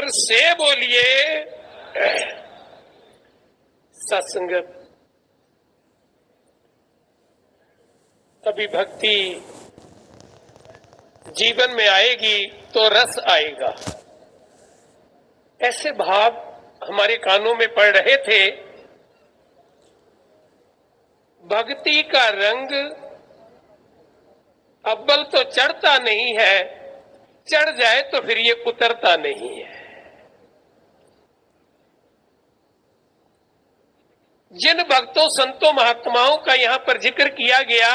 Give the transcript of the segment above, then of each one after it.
जोर से बोलिए सत्संगत। अभी भक्ति जीवन में आएगी तो रस आएगा। ऐसे भाव हमारे कानों में पड़ रहे थे। भक्ति का रंग अव्वल तो चढ़ता नहीं है, चढ़ जाए तो फिर ये उतरता नहीं है। जिन भक्तों संतों महात्माओं का यहां पर जिक्र किया गया,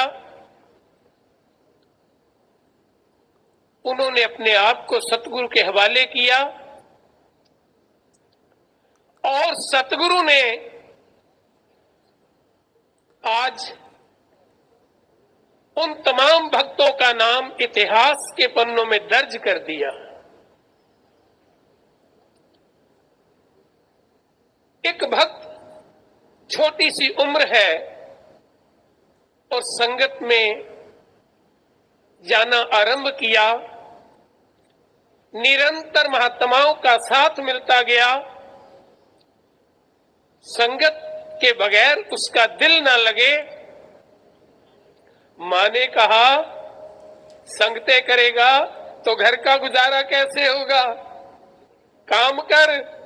उन्होंने अपने आप को सतगुरु के हवाले किया और सतगुरु ने आज उन तमाम भक्तों का नाम इतिहास के पन्नों में दर्ज कर दिया। एक भक्त छोटी सी उम्र है और संगत में जाना आरंभ किया। निरंतर महात्माओं का साथ मिलता गया। संगत के बगैर उसका दिल ना लगे। मां ने कहा संगते करेगा तो घर का गुजारा कैसे होगा, काम कर।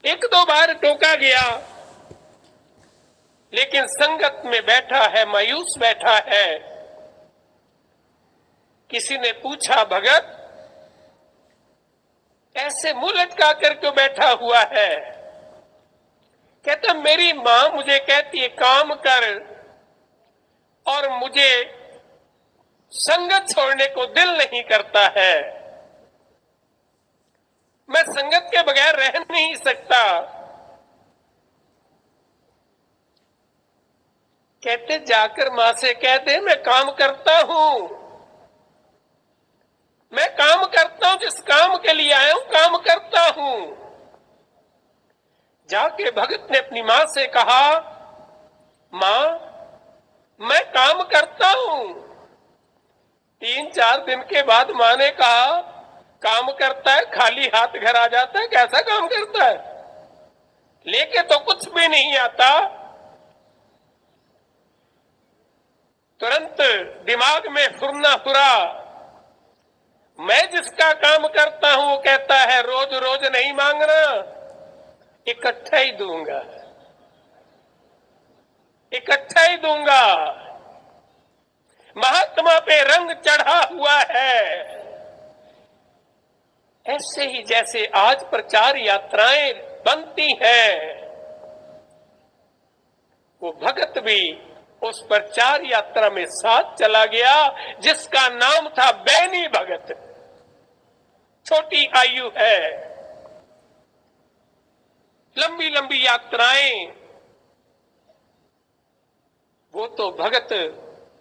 एक दो बार टोका गया, लेकिन संगत में बैठा है, मायूस बैठा है। किसी ने पूछा, भगत ऐसे मुंह लटका कर क्यों बैठा हुआ है? कहता मेरी मां मुझे कहती है काम कर, और मुझे संगत छोड़ने को दिल नहीं करता है। मैं संगत के बगैर रह नहीं सकता। कहते जाकर मां से कह दे मैं काम करता हूं, मैं काम करता हूं, जिस काम के लिए आया हूं काम करता हूं। जाके भगत ने अपनी मां से कहा, मां मैं काम करता हूं। 3-4 दिन के बाद मां ने कहा काम करता है, खाली हाथ घर आ जाता है, कैसा काम करता है? लेके तो कुछ भी नहीं आता। तुरंत दिमाग में फुरना फुरा। मैं जिसका काम करता हूं वो कहता है रोज रोज नहीं मांगना, इकट्ठा ही दूंगा, इकट्ठा ही दूंगा। महात्मा पे रंग चढ़ा हुआ है। ऐसे ही जैसे आज प्रचार यात्राएं बनती हैं, वो भगत भी उस प्रचार यात्रा में साथ चला गया, जिसका नाम था बैनी भगत। छोटी आयु है, लंबी लंबी यात्राएं। वो तो भगत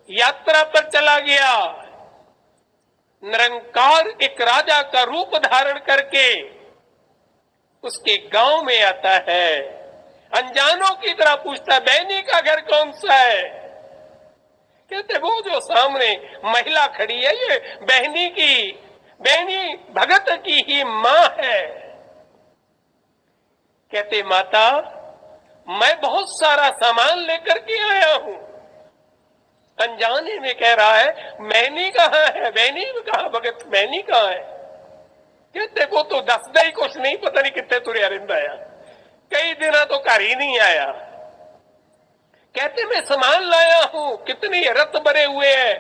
यात्रा पर चला गया। निरंकार एक राजा का रूप धारण करके उसके गांव में आता है। अनजानों की तरह पूछता बैनी का घर कौन सा है? कहते वो जो सामने महिला खड़ी है ये बहनी की, बहनी भगत की ही मां है। कहते माता मैं बहुत सारा सामान लेकर के आया हूं। अनजाने में कह रहा है मैनी कहाँ है, बैनी कहाँ, भगत मैनी कहाँ है? कहते वो तो दसदा ही कुछ नहीं, पता नहीं कितने तुरे अरिंद आया, कई दिन तो घर ही नहीं आया। कहते मैं सामान लाया हूं, कितने रथ भरे हुए हैं।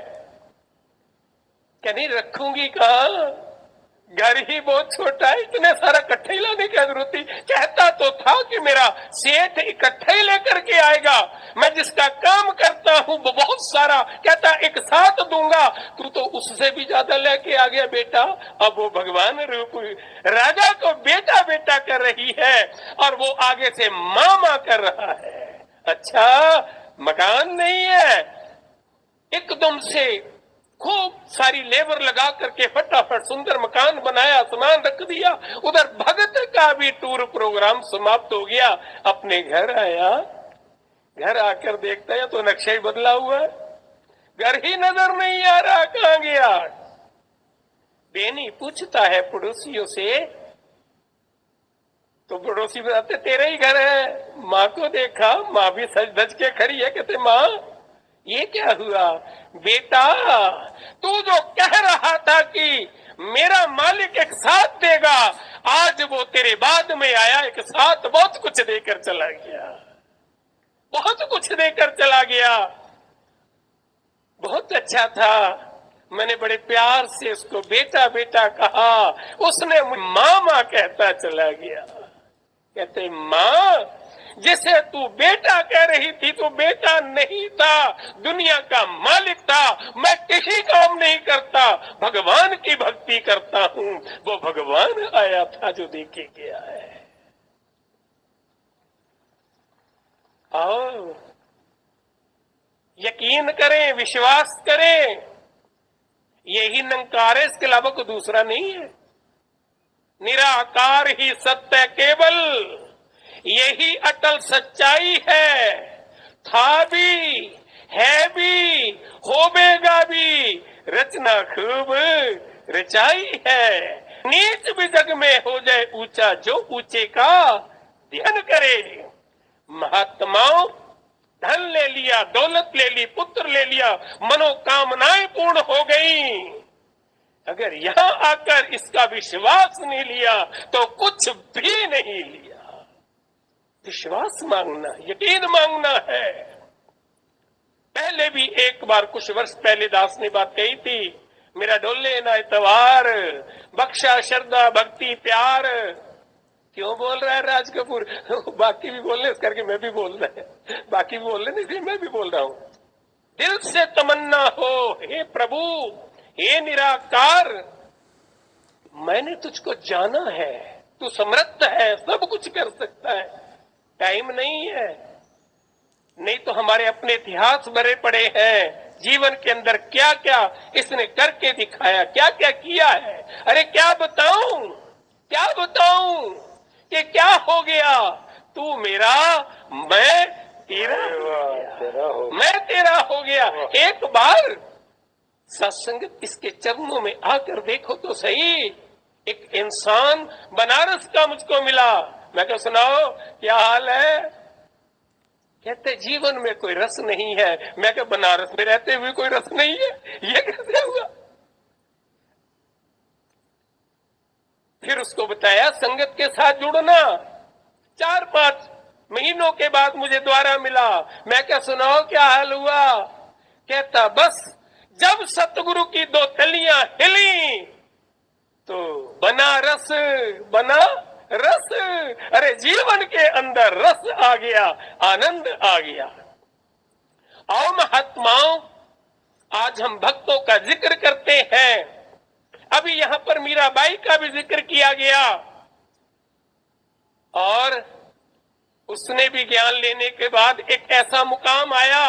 कहनी रखूंगी कहाँ, घर ही बहुत छोटा है, इतने सारा इकट्ठे ही लाने की जरूरत थी। कहता तो था कि मेरा सेठ इकट्ठे ही लेकर के आएगा, मैं जिसका काम करता हूं वो बहुत सारा, कहता एक साथ दूंगा। तू तो उससे भी ज्यादा लेके आ गया बेटा। अब वो भगवान रूप राजा को बेटा बेटा कर रही है और वो आगे से मामा कर रहा है। अच्छा मकान नहीं है, एकदम से खूब सारी लेबर लगा करके फटाफट सुंदर मकान बनाया, सामान रख दिया। उधर भगत का भी टूर प्रोग्राम समाप्त हो गया। अपने घर आया, घर आकर देखता है तो नक्शा ही बदला हुआ है, घर ही नजर नहीं आ रहा, कहां गया? बेनी पूछता है पड़ोसियों से, तो पड़ोसी बताते तेरे ही घर है। माँ को देखा, माँ भी सज धज के खड़ी है। कहते माँ ये क्या हुआ? बेटा तू जो कह रहा था कि मेरा मालिक एक साथ देगा, आज वो तेरे बाद में आया, एक साथ बहुत कुछ देकर चला गया, बहुत कुछ देकर चला गया। बहुत अच्छा था, मैंने बड़े प्यार से उसको बेटा बेटा कहा, उसने मामा कहता चला गया। कहते माँ जिसे तू बेटा कह रही थी तो बेटा नहीं था, दुनिया का मालिक था। मैं किसी काम नहीं करता, भगवान की भक्ति करता हूँ। वो भगवान आया था जो देके गया है। आओ यकीन करें, विश्वास करें, यही निरंकार है, इसके अलावा कोई दूसरा नहीं है। निराकार ही सत्य केवल, यही अटल सच्चाई है। था भी, है भी, होवेगा भी, रचना खूब रचाई है। नीच भी जग में हो जाए ऊंचा, जो ऊंचे का ध्यान करे। महात्माओं धन ले लिया, दौलत ले ली, पुत्र ले लिया, मनोकामनाएं पूर्ण हो गई। अगर यहाँ आकर इसका विश्वास नहीं लिया तो कुछ भी नहीं लिया। विश्वास मांगना, यकीन मांगना है। पहले भी एक बार कुछ वर्ष पहले दास ने बात कही थी, मेरा डोले ना इतवार, बख्शा श्रद्धा भक्ति प्यार। क्यों बोल रहा है राज कपूर? बाकी भी बोल रहे, इस करके मैं भी बोल रहा है। बाकी भी बोल रहे, नहीं मैं भी बोल रहा हूँ। दिल से तमन्ना हो, हे प्रभु, हे निराकार, मैंने तुझको जाना है, तू समर्थ है, सब कुछ कर सकता है। टाइम नहीं है, नहीं तो हमारे अपने इतिहास भरे पड़े हैं। जीवन के अंदर क्या क्या इसने करके दिखाया, क्या क्या किया है। अरे क्या बताऊं, क्या बताऊं कि क्या हो गया? तू मेरा, मैं तेरा हो, मैं तेरा हो गया। एक बार सत्संग इसके चरणों में आकर देखो तो सही। एक इंसान बनारस का मुझको मिला, मैं क्या सुनाओ क्या हाल है? कहते जीवन में कोई रस नहीं है। मैं क्या बनारस में रहते हुए कोई रस नहीं है? ये कैसे हुआ? फिर उसको बताया संगत के साथ जुड़ना। 4-5 महीनों के बाद मुझे द्वारा मिला, मैं क्या सुनाओ क्या हाल हुआ? कहता बस जब सतगुरु की 2 तलियां हिली तो बना रस, बना रस। अरे जीवन के अंदर रस आ गया, आनंद आ गया। आओ महात्माओं, आज हम भक्तों का जिक्र करते हैं। अभी यहाँ पर मीराबाई का भी जिक्र किया गया और उसने भी ज्ञान लेने के बाद एक ऐसा मुकाम आया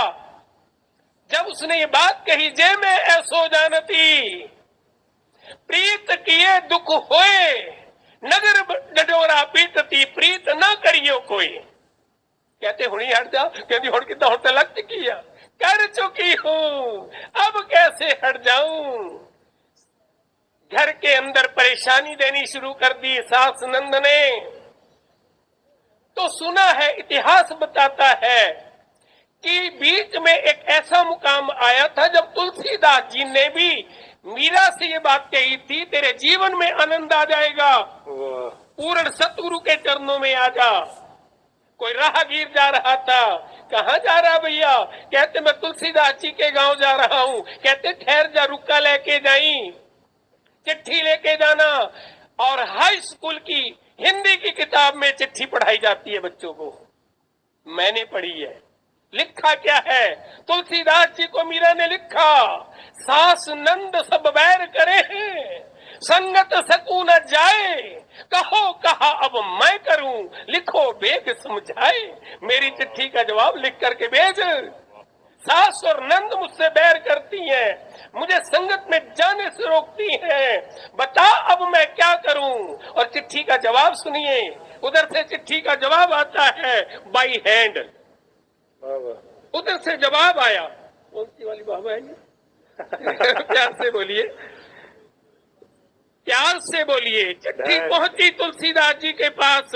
जब उसने ये बात कही, जे मैं ऐसो जानती, प्रीत किए दुख होए, नगर डडोरा पीटती, प्रीत ना करियो कोई। कहते हुणी हट जाओ, कहती हुण कितना हुण तलक किया, कर चुकी हूं, अब कैसे हट जाऊं। घर के अंदर परेशानी देनी शुरू कर दी सास नंद ने। तो सुना है, इतिहास बताता है कि बीच में एक ऐसा मुकाम आया था जब तुलसीदास जी ने भी मीरा से ये बात कही थी, तेरे जीवन में आनंद आ जाएगा, पूर्ण सतगुरु के चरणों में आ जा। कोई राहगीर जा रहा था, कहाँ जा रहा भैया? कहते मैं तुलसीदास जी के गांव जा रहा हूँ। कहते ठहर जा, रुक्का लेके जाई, चिट्ठी लेके जाना। और हाई स्कूल की हिंदी की किताब में चिट्ठी पढ़ाई जाती है बच्चों को, मैंने पढ़ी है। लिखा क्या है? तुलसीदास जी को मीरा ने लिखा, सास नंद सब बैर करे हैं, संगत सकू न जाए, कहो कहा अब मैं करूं, लिखो बेग समझाए। मेरी चिट्ठी का जवाब लिख करके भेज। सास और नंद मुझसे बैर करती हैं, मुझे संगत में जाने से रोकती हैं, बता अब मैं क्या करूं। और चिट्ठी का जवाब सुनिए, उधर से चिट्ठी का जवाब आता है बाई हैंड। उधर से जवाब आया, कौन सी वाली बाबा है ये? प्यार से बोलिए। प्यार से बोलिए। चिट्ठी पहुंची तुलसीदास जी के पास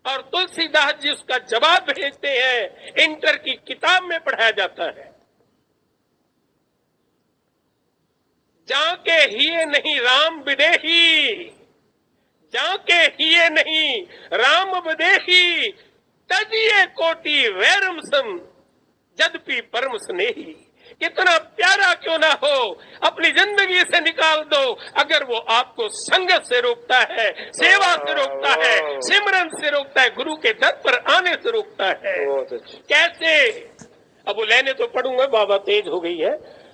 और तुलसीदास जी उसका जवाब भेजते हैं। इंटर की किताब में पढ़ाया जाता है, जाके हिये नहीं राम विदेही, जाके हिये नहीं राम विदेही, तजिए कोटि वैरम सम जदपि परम स्नेही। कितना प्यारा क्यों ना हो, अपनी जिंदगी से निकाल दो। अगर वो आपको संगत से रोकता है, सेवा से रोकता है, सिमरन से रोकता है, गुरु के दर पर आने से रोकता है, कैसे? अब वो लाइनें तो पढ़ूंगा, बाबा तेज हो गई है,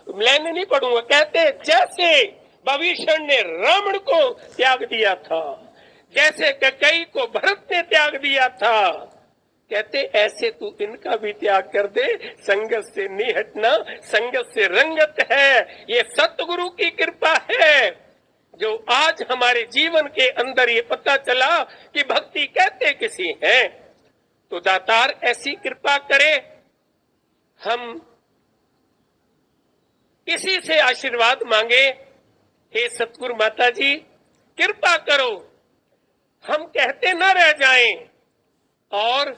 लाइनें नहीं पढ़ूंगा। कहते जैसे विभीषण ने रावण को त्याग दिया था, जैसे कैकेयी को भरत ने त्याग दिया था, कहते ऐसे तू इनका भी त्याग कर दे। संगत से नहीं हटना, संगत से रंगत है। ये सतगुरु की कृपा है जो आज हमारे जीवन के अंदर ये पता चला कि भक्ति कहते किसी हैं। तो दातार ऐसी कृपा करे, हम किसी से आशीर्वाद मांगे, हे सतगुरु माता जी कृपा करो, हम कहते न रह जाएं और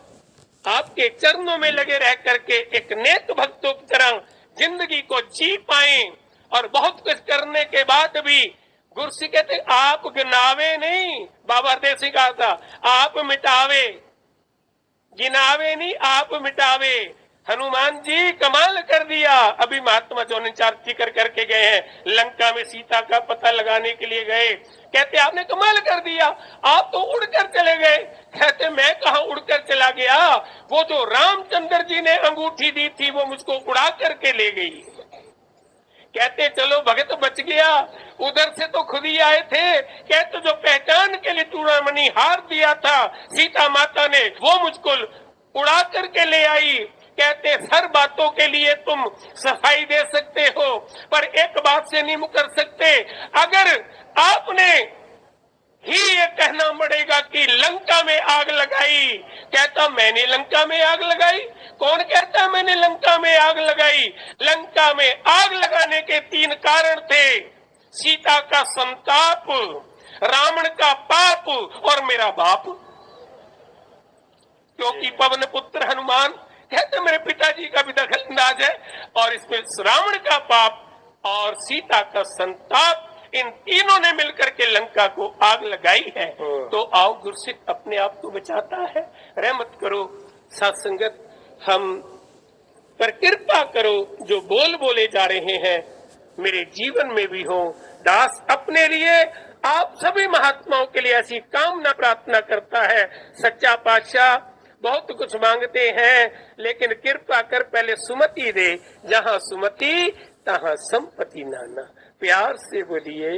आपके चरणों में लगे रह करके एक नेक भक्तों की तरह जिंदगी को जी पाए। और बहुत कुछ करने के बाद भी गुरु कहते आप गिनावे नहीं, बाबा देसी कहा था, आप मिटावे, गिनावे नहीं आप मिटावे। हनुमान जी कमाल कर दिया। अभी महात्मा जो जिक्र करके गए हैं, लंका में सीता का पता लगाने के लिए गए, कहते आपने कमाल कर दिया, आप तो उड़कर चले गए। कहते मैं कहां उड़कर चला गया, वो जो रामचंद्र जी ने अंगूठी दी थी वो मुझको उड़ा करके ले गई। कहते चलो भगत बच गया, उधर से तो खुद ही आए थे। कहते जो पहचान के लिए चूड़ामणि हार दिया था सीता माता ने, वो मुझको उड़ा करके ले आई। कहते हर बातों के लिए तुम सफाई दे सकते हो, पर एक बात से नहीं मुकर सकते। अगर आपने ही ये कहना पड़ेगा कि लंका में आग लगाई, कहता मैंने लंका में आग लगाई? कौन कहता मैंने लंका में आग लगाई? लंका में आग लगाने के 3 कारण थे, सीता का संताप, रावण का पाप और मेरा बाप। क्योंकि पवन पुत्र हनुमान कहते मेरे पिताजी का भी दखल अंदाज है, और इसमें रावण का पाप और सीता का संताप, इन तीनों ने मिलकर के लंका को आग लगाई है। तो आओ गुरसिख अपने आप को बचाता है, रहमत करो सत्संगत, हम पर कृपा करो। जो बोल बोले जा रहे हैं मेरे जीवन में भी हो। दास अपने लिए, आप सभी महात्माओं के लिए ऐसी कामना प्रार्थना करता है। सच्चा पातशाह बहुत कुछ मांगते हैं, लेकिन कृपा कर पहले सुमति दे, जहाँ सुमति तहाँ संपत्ति नाना। प्यार से बोलिए।